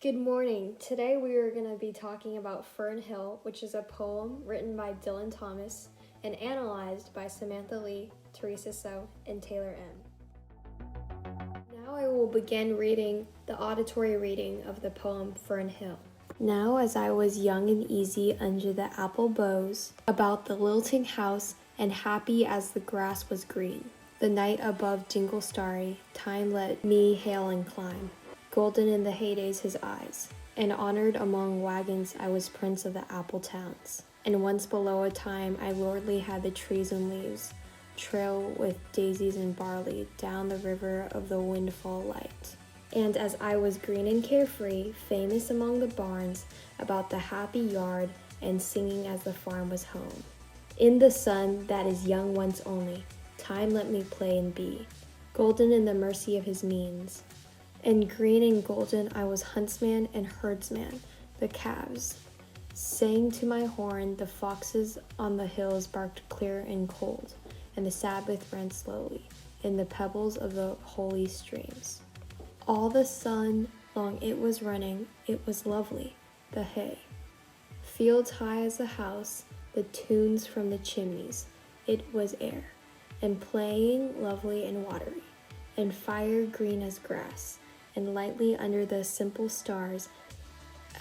Good morning. Today we are going to be talking about Fern Hill, which is a poem written by Dylan Thomas and analyzed by Samantha Lee, Teresa and Taylor M. Now I will begin reading the auditory reading of the poem Fern Hill. Now as I was young and easy under the apple boughs, about the lilting house and happy as the grass was green, the night above jingle starry, time let me hail and climb. Golden in the heydays his eyes, and honored among wagons I was prince of the apple towns. And once below a time I lordly had the trees and leaves, trail with daisies and barley down the river of the windfall light. And as I was green and carefree, famous among the barns about the happy yard, and singing as the farm was home. In the sun that is young once only, time let me play and be, golden in the mercy of his means. And green and golden I was huntsman and herdsman, the calves sang to my horn, the foxes on the hills barked clear and cold, and the Sabbath ran slowly in the pebbles of the holy streams. All the sun long it was running, it was lovely, the hay. Fields high as the house, the tunes from the chimneys, it was air, and playing lovely and watery, and fire green as grass, and lightly under the simple stars,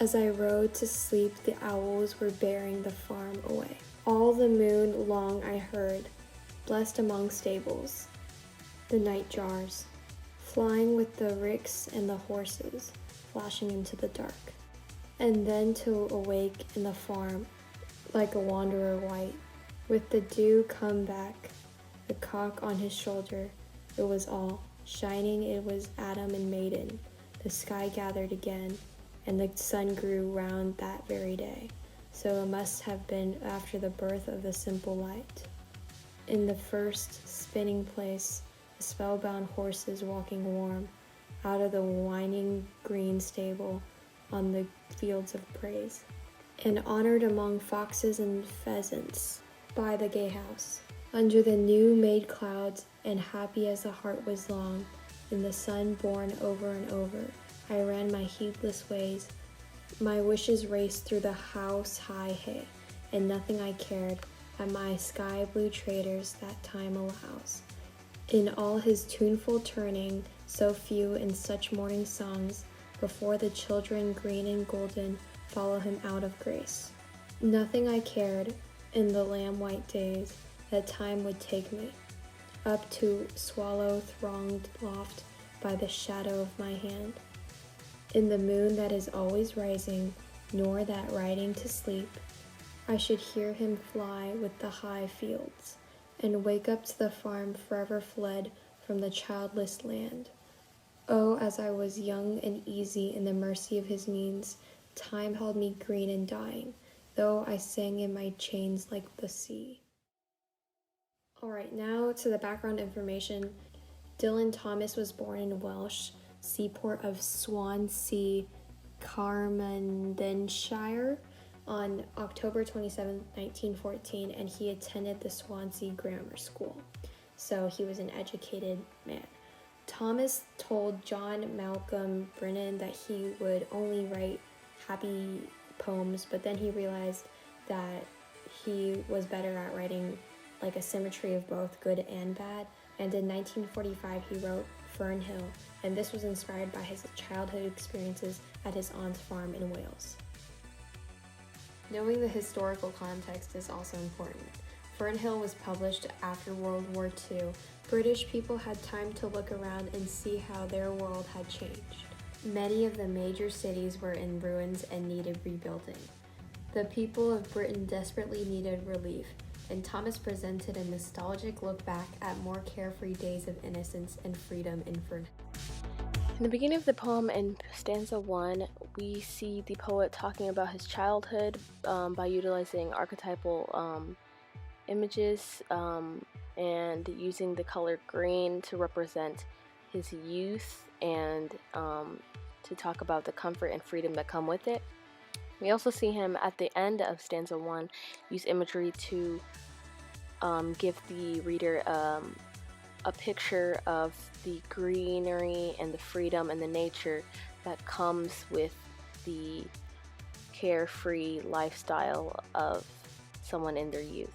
as I rode to sleep, the owls were bearing the farm away. All the moon long I heard, blessed among stables, the night jars, flying with the ricks and the horses, flashing into the dark. And then to awake in the farm, like a wanderer white, with the dew come back, the cock on his shoulder, it was all. Shining it was Adam and maiden, the sky gathered again, and the sun grew round that very day. So it must have been after the birth of the simple light. In the first spinning place, the spellbound horses walking warm, out of the whining green stable on the fields of praise, and honored among foxes and pheasants by the gay house. Under the new-made clouds, and happy as the heart was long, in the sun born over and over, I ran my heedless ways. My wishes raced through the house-high hay, and nothing I cared at my sky-blue traders that time allows. In all his tuneful turning, so few in such morning songs, before the children green and golden follow him out of grace. Nothing I cared in the lamb-white days, that time would take me up to swallow-thronged loft by the shadow of my hand. In the moon that is always rising, nor that riding to sleep, I should hear him fly with the high fields, and wake up to the farm forever fled from the childless land. Oh, as I was young and easy in the mercy of his means, time held me green and dying, though I sang in my chains like the sea. Alright, now to the background information. Dylan Thomas was born in Welsh seaport of Swansea, Carmarthenshire on October 27, 1914, and he attended the Swansea Grammar School. So he was an educated man. Thomas told John Malcolm Brennan that he would only write happy poems, but then he realized that he was better at writing like a symmetry of both good and bad, and in 1945 he wrote Fern Hill, and this was inspired by his childhood experiences at his aunt's farm in Wales. Knowing the historical context is also important. Fern Hill was published after World War II. British people had time to look around and see how their world had changed. Many of the major cities were in ruins and needed rebuilding. The people of Britain desperately needed relief, and Thomas presented a nostalgic look back at more carefree days of innocence and freedom in Fern. In the beginning of the poem, in stanza 1, we see the poet talking about his childhood by utilizing archetypal images and using the color green to represent his youth and to talk about the comfort and freedom that come with it. We also see him at the end of stanza 1 use imagery to give the reader a picture of the greenery and the freedom and the nature that comes with the carefree lifestyle of someone in their youth.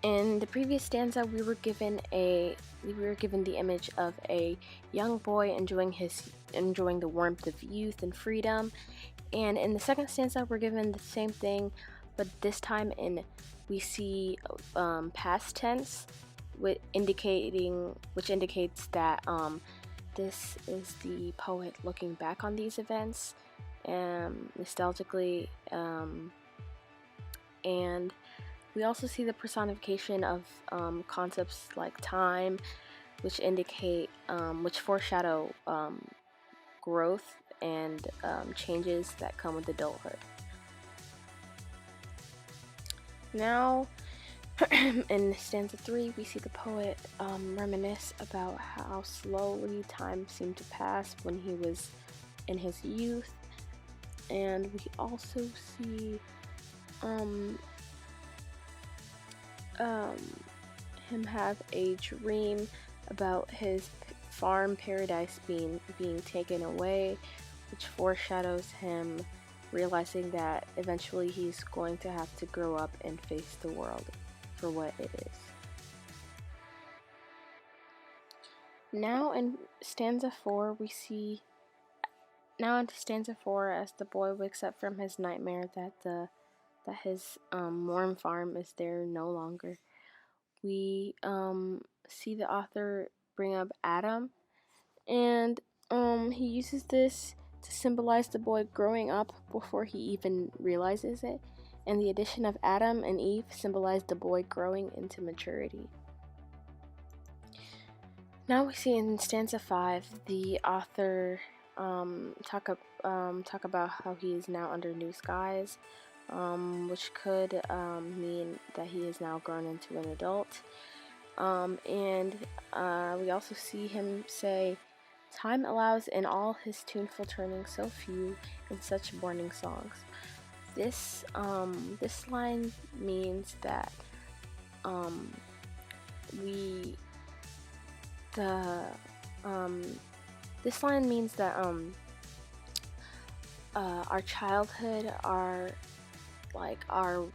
In the previous stanza, we were given the image of a young boy enjoying the warmth of youth and freedom. And in the second stanza, we're given the same thing, but this time we see past tense, which indicates that this is the poet looking back on these events nostalgically, and we also see the personification of concepts like time, which foreshadow growth and changes that come with adulthood. Now, in stanza 3, we see the poet reminisce about how slowly time seemed to pass when he was in his youth, and we also see him have a dream about his farm paradise being taken away, which foreshadows him realizing that eventually he's going to have to grow up and face the world for what it is. Now in stanza 4, as the boy wakes up from his nightmare that his warm farm is there no longer, we see the author bring up Adam, and he uses this to symbolize the boy growing up before he even realizes it, and the addition of Adam and Eve symbolized the boy growing into maturity. Now we see in stanza 5 the author talk about how he is now under new skies, which could mean that he is now grown into an adult. And we also see him say, "Time allows in all his tuneful turning so few in such morning songs." This line means that our childhood, our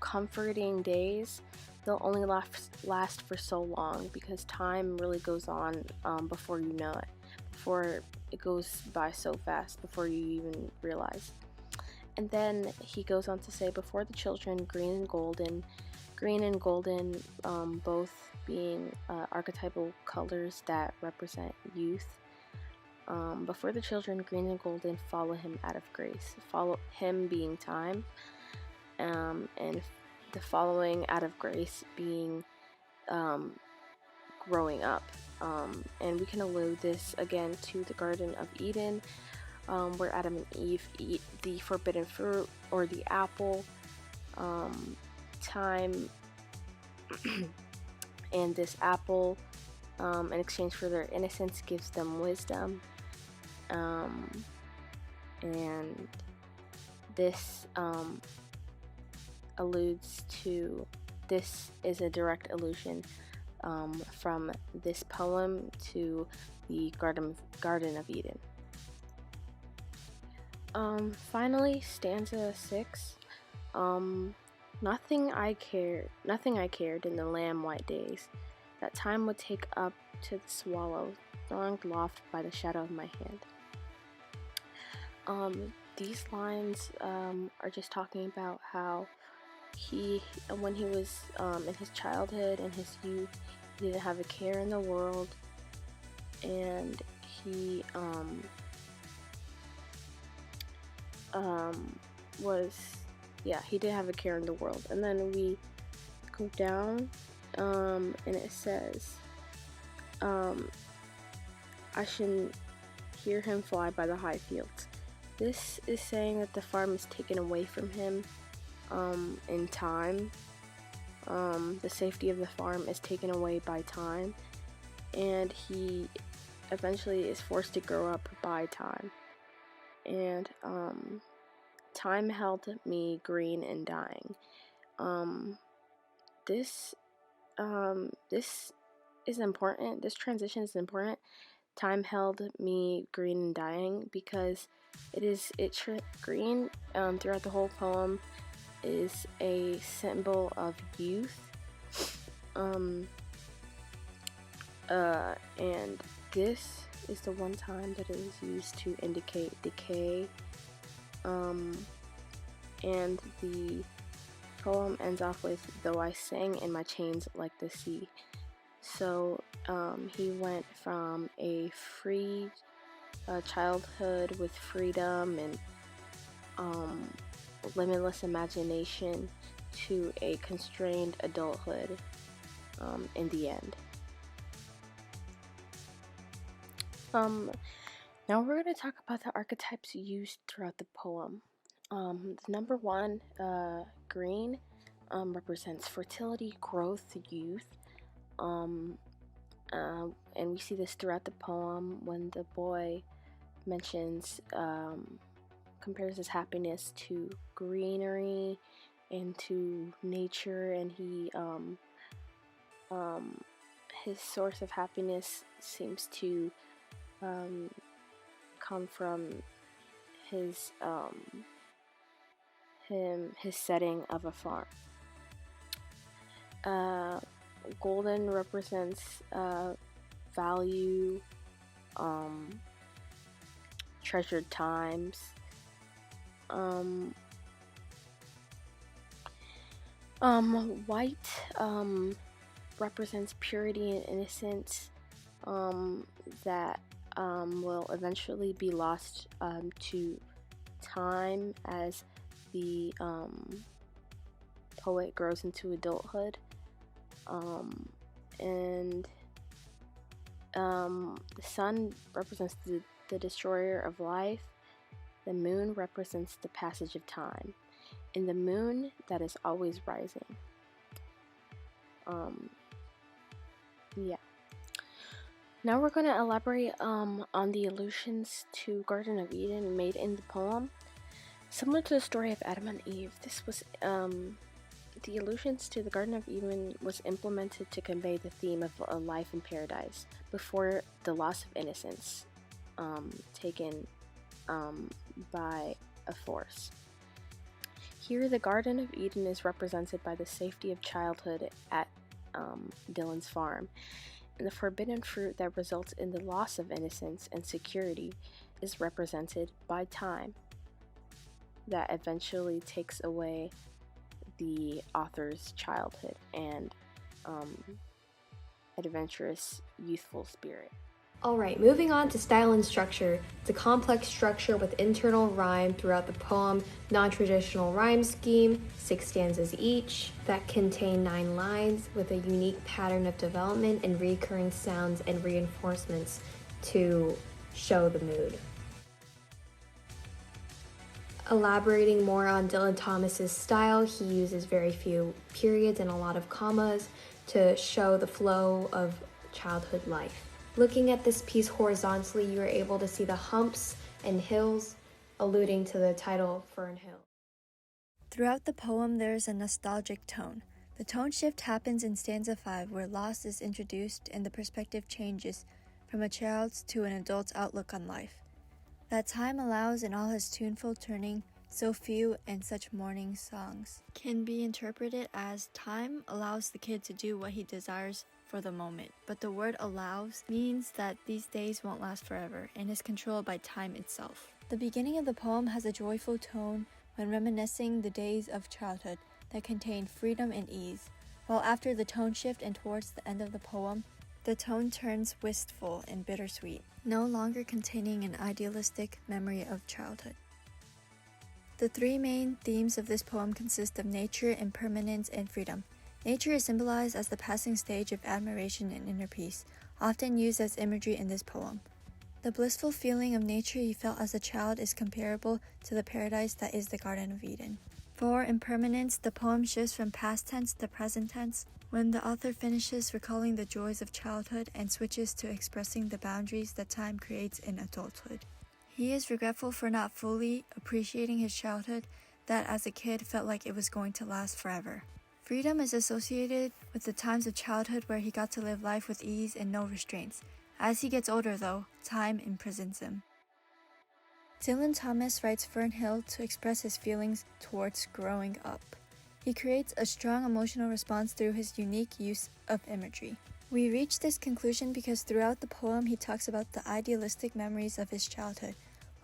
comforting days, they'll only last for so long, because time really goes on before you know it, before it goes by so fast, before you even realize. And then he goes on to say, "Before the children, green and golden, both being archetypal colors that represent youth. Before the children, green and golden, follow him out of grace." Follow him being time, and the following out of grace being growing up. And we can allude this again to the Garden of Eden, where Adam and Eve eat the forbidden fruit, or the apple. Time and this apple, in exchange for their innocence, gives them wisdom. And this is a direct allusion from this poem to the Garden of Eden. Finally, stanza 6. Nothing I cared in the lamb white days, that time would take up to the swallow, thronged loft by the shadow of my hand. These lines are just talking about how when he was in his childhood and his youth, he didn't have a care in the world, and he he did have a care in the world. And then we go down, and it says, "I should hear him fly by the high fields." This is saying that the farm is taken away from him in time. The safety of the farm is taken away by time, and he eventually is forced to grow up by time. And time held me green and dying. This is important. This transition is important. Time held me green and dying, because Green throughout the whole poem is a symbol of youth. And this is the one time that it is used to indicate decay. And the poem ends off with, "Though I sang in my chains like the sea." So he went from a free childhood with freedom and limitless imagination to a constrained adulthood in the end. Now we're going to talk about the archetypes used throughout the poem. Number one, green, represents fertility, growth, youth. And we see this throughout the poem when the boy mentions, compares his happiness to greenery and to nature, and his source of happiness seems to come from his setting of a farm. Golden represents value, treasured times. White represents purity and innocence that will eventually be lost to time as the poet grows into adulthood. And the sun represents the destroyer of life. The moon represents the passage of time. And the moon that is always rising. Yeah. Now we're going to elaborate on the allusions to Garden of Eden made in the poem. Similar to the story of Adam and Eve, this was the allusions to the Garden of Eden was implemented to convey the theme of a life in paradise before the loss of innocence taken by a force. Here, the Garden of Eden is represented by the safety of childhood at Dylan's farm, and the forbidden fruit that results in the loss of innocence and security is represented by time that eventually takes away the author's childhood and adventurous, youthful spirit. Alright, moving on to style and structure. It's a complex structure with internal rhyme throughout the poem, non-traditional rhyme scheme, 6 stanzas each, that contain 9 lines with a unique pattern of development and recurring sounds and reinforcements to show the mood. Elaborating more on Dylan Thomas's style, he uses very few periods and a lot of commas to show the flow of childhood life. Looking at this piece horizontally, you are able to see the humps and hills, alluding to the title Fern Hill. Throughout the poem, there is a nostalgic tone. The tone shift happens in stanza 5, where loss is introduced and the perspective changes from a child's to an adult's outlook on life. That time allows in all his tuneful turning, so few and such mourning songs, can be interpreted as time allows the kid to do what he desires for the moment, but the word allows means that these days won't last forever and is controlled by time itself. The beginning of the poem has a joyful tone when reminiscing the days of childhood that contain freedom and ease, while after the tone shift and towards the end of the poem, the tone turns wistful and bittersweet, no longer containing an idealistic memory of childhood. The 3 main themes of this poem consist of nature, impermanence, and freedom. Nature is symbolized as the passing stage of admiration and inner peace, often used as imagery in this poem. The blissful feeling of nature he felt as a child is comparable to the paradise that is the Garden of Eden. For impermanence, the poem shifts from past tense to present tense when the author finishes recalling the joys of childhood and switches to expressing the boundaries that time creates in adulthood. He is regretful for not fully appreciating his childhood that as a kid felt like it was going to last forever. Freedom is associated with the times of childhood where he got to live life with ease and no restraints. As he gets older though, time imprisons him. Dylan Thomas writes Fern Hill to express his feelings towards growing up. He creates a strong emotional response through his unique use of imagery. We reach this conclusion because throughout the poem he talks about the idealistic memories of his childhood,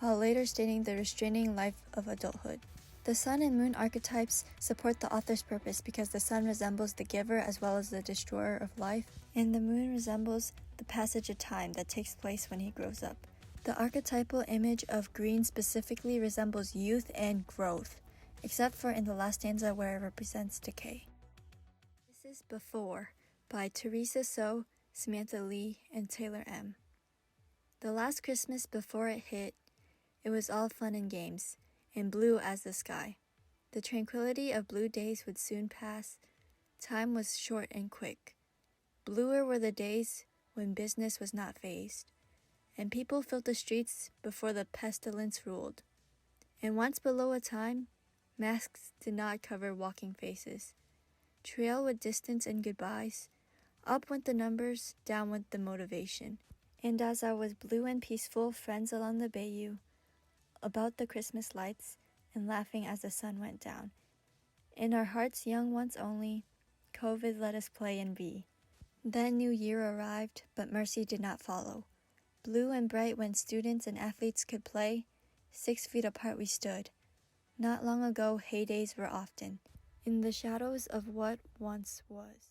while later stating the restraining life of adulthood. The sun and moon archetypes support the author's purpose because the sun resembles the giver as well as the destroyer of life, and the moon resembles the passage of time that takes place when he grows up. The archetypal image of green specifically resembles youth and growth, except for in the last stanza where it represents decay. This is Before by Teresa So, Samantha Lee, and Taylor M. The last Christmas before it hit, it was all fun and games, and blue as the sky. The tranquility of blue days would soon pass. Time was short and quick. Bluer were the days when business was not phased, and people filled the streets before the pestilence ruled. And once below a time, masks did not cover walking faces. Trail with distance and goodbyes. Up went the numbers, down went the motivation. And as I was blue and peaceful, friends along the bayou, about the Christmas lights, and laughing as the sun went down. In our hearts young once only, COVID let us play and be. Then New Year arrived, but mercy did not follow. Blue and bright when students and athletes could play, 6 feet apart we stood. Not long ago, heydays were often, in the shadows of what once was.